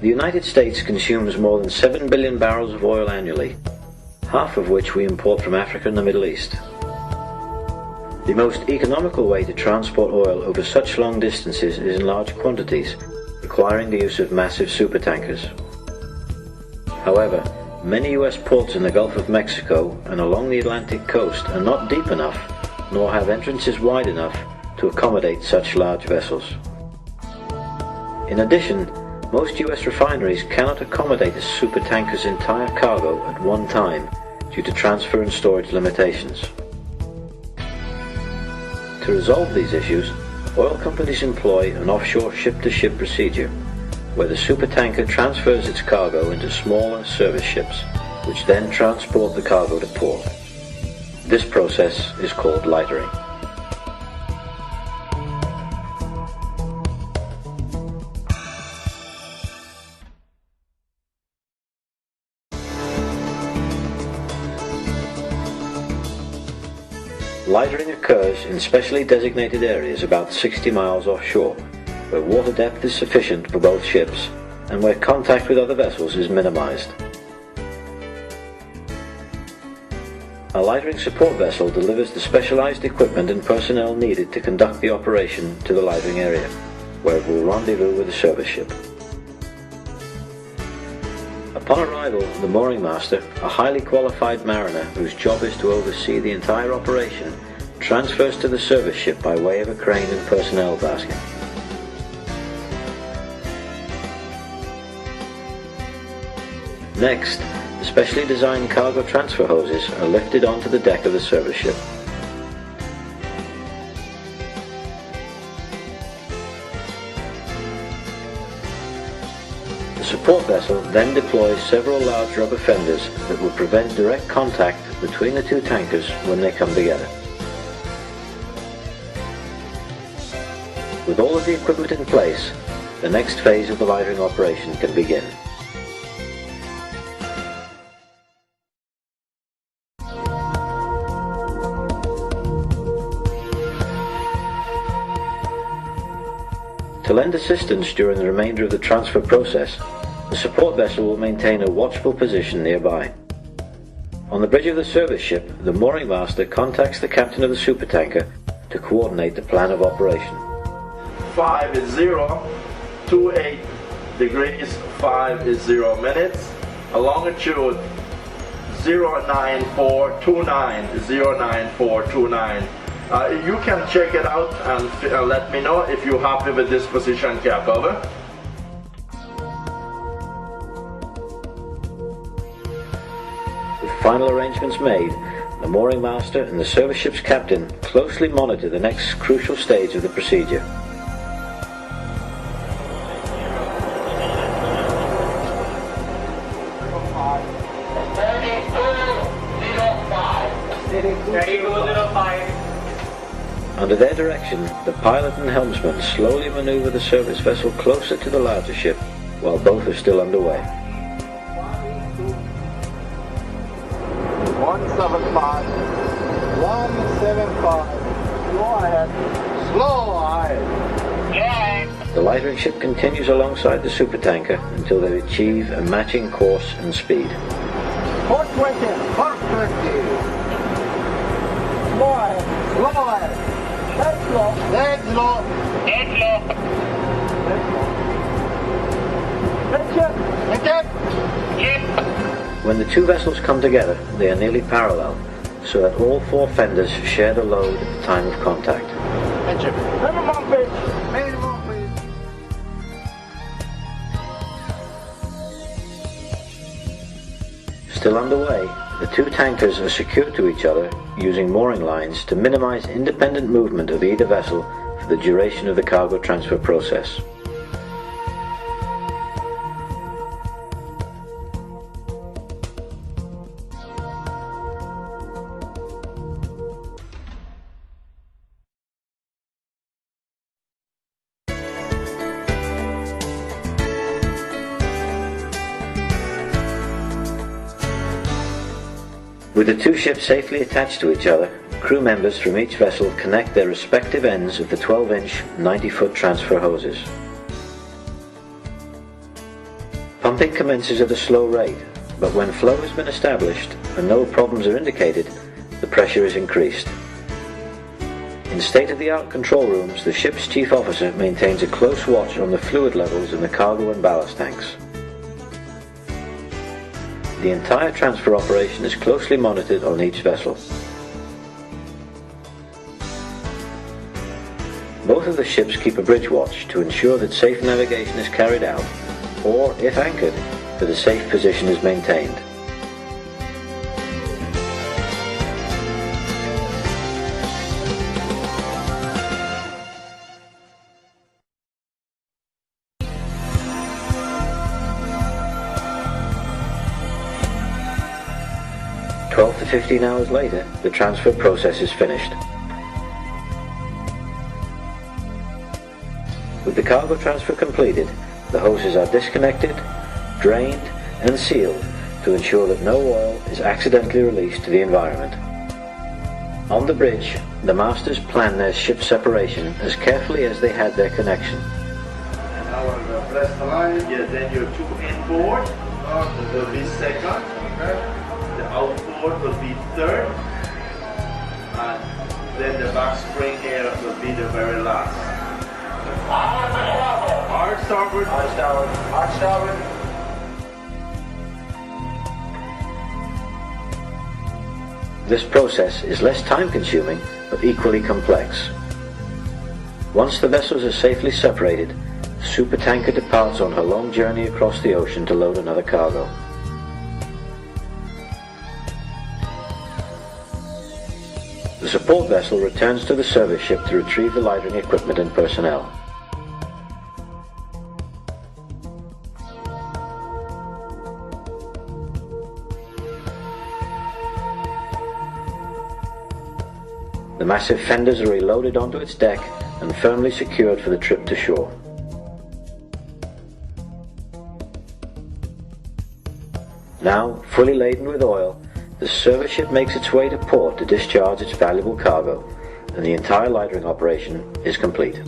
The United States consumes more than 7 billion barrels of oil annually, half of which we import from Africa and the Middle East. The most economical way to transport oil over such long distances is in large quantities, requiring the use of massive supertankers. However, many US ports in the Gulf of Mexico and along the Atlantic coast are not deep enough, nor have entrances wide enough to accommodate such large vessels. In addition, most US refineries cannot accommodate a supertanker's entire cargo at one time due to transfer and storage limitations. To resolve these issues, oil companies employ an offshore ship-to-ship procedure, where the supertanker transfers its cargo into smaller service ships, which then transport the cargo to port. This process is called lightering. Lightering occurs in specially designated areas about 60 miles offshore, where water depth is sufficient for both ships and where contact with other vessels is minimized. A lightering support vessel delivers the specialized equipment and personnel needed to conduct the operation to the lightering area, where it will rendezvous with the service ship. Upon arrival, the mooring master, a highly qualified mariner whose job is to oversee the entire operation, transfers to the service ship by way of a crane and personnel basket. Next, the specially designed cargo transfer hoses are lifted onto the deck of the service ship. The support vessel then deploys several large rubber fenders that will prevent direct contact between the two tankers when they come together. With all of the equipment in place, the next phase of the lightering operation can begin. To lend assistance during the remainder of the transfer process, the support vessel will maintain a watchful position nearby. On the bridge of the service ship, the mooring master contacts the captain of the supertanker to coordinate the plan of operation. 5028 degrees, 50 minutes, longitude 09429, 09429. You can check it out and let me know if you're happy with this position, Cap. Over. With final arrangements made, the mooring master and the service ship's captain closely monitor the next crucial stage of the procedure. Under their direction, the pilot and helmsman slowly maneuver the service vessel closer to the larger ship while both are still underway. 175, 175, slow ahead, slow ahead. The lightering ship continues alongside the supertanker until they achieve a matching course and speed. 420, 420. Slow ahead, slow ahead. Dead slow, dead slow. Dead slow. Dead slow. Dead ship. Dead ship. When the two vessels come together, they are nearly parallel, so that all four fenders share the load at the time of contact. Dead ship. Minimum pitch. Minimum pitch. Still underway, the two tankers are secured to each other using mooring lines to minimize independent movement of either vessel for the duration of the cargo transfer process. With the two ships safely attached to each other, crew members from each vessel connect their respective ends of the 12-inch, 90-foot transfer hoses. Pumping commences at a slow rate, but when flow has been established and no problems are indicated, the pressure is increased. In state-of-the-art control rooms, the ship's chief officer maintains a close watch on the fluid levels in the cargo and ballast tanks. The entire transfer operation is closely monitored on each vessel. Both of the ships keep a bridge watch to ensure that safe navigation is carried out, or, if anchored, that a safe position is maintained. "12 to 15 hours later, the transfer process is finished. With the cargo transfer completed, the hoses are disconnected, drained, and sealed to ensure that no oil is accidentally released to the environment. On the bridge, the masters plan their ship separation as carefully as they had their connection. Now we'll press the line. Yeah, then your two inboard will be second. Okay. The outboard will be third. And then the back spring here will be the very last. Hard starboard. Hard starboard. Hard starboard. This process is less time-consuming, but equally complex. Once the vessels are safely separated, the supertanker departs on her long journey across the ocean to load another cargo. The support vessel returns to the service ship to retrieve the lightering equipment and personnel. The massive fenders are reloaded onto its deck and firmly secured for the trip to shore. Now, fully laden with oil, the service ship makes its way to port to discharge its valuable cargo, and the entire lightering operation is complete.